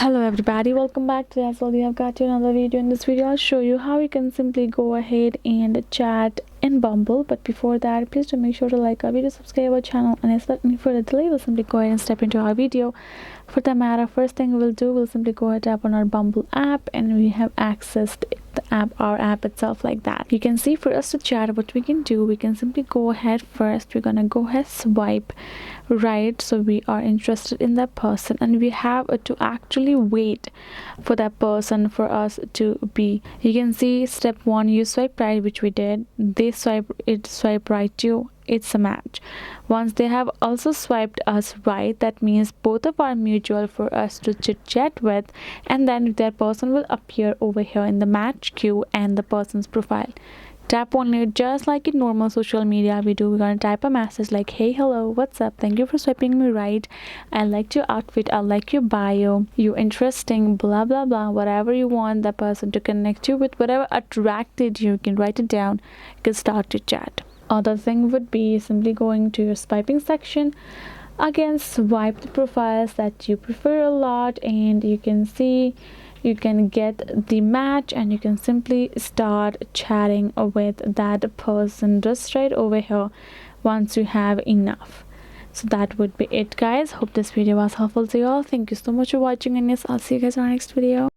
Hello everybody, welcome back to As Well. We have got you another video. In this video I'll show you how you can simply go ahead and chat in Bumble. But before that, please do make sure to like our video, subscribe our channel, and without any further delay, we'll simply go ahead and step into our video. For the matter, first thing we'll do, we'll simply go ahead, tap on our Bumble app, and we have accessed the app, our app itself, like that. You can see, for us to chat, what we can do, we can simply go ahead. First we're gonna go ahead, swipe right, so we are interested in that person, and we have to actually wait for that person for us to be. You can see step one, you swipe right, which we did. They swipe right too, it's a match. Once they have also swiped us right, that means both of are mutual for us to chit chat with, and then that person will appear over here in the match queue and the person's profile. Tap on it just like in normal social media we do. We're gonna type a message like, hey, hello, what's up, thank you for swiping me right, I liked your outfit, I like your bio, you're interesting, blah blah blah, whatever you want the person to connect you with, whatever attracted you, you can write it down, you can start to chat. Other thing would be simply going to your swiping section. Again, swipe the profiles that you prefer a lot, and you can see you can get the match, and you can simply start chatting with that person just right over here once you have enough. So that would be it, guys. Hope this video was helpful to you all. Thank you so much for watching, and yes, I'll see you guys in our next video.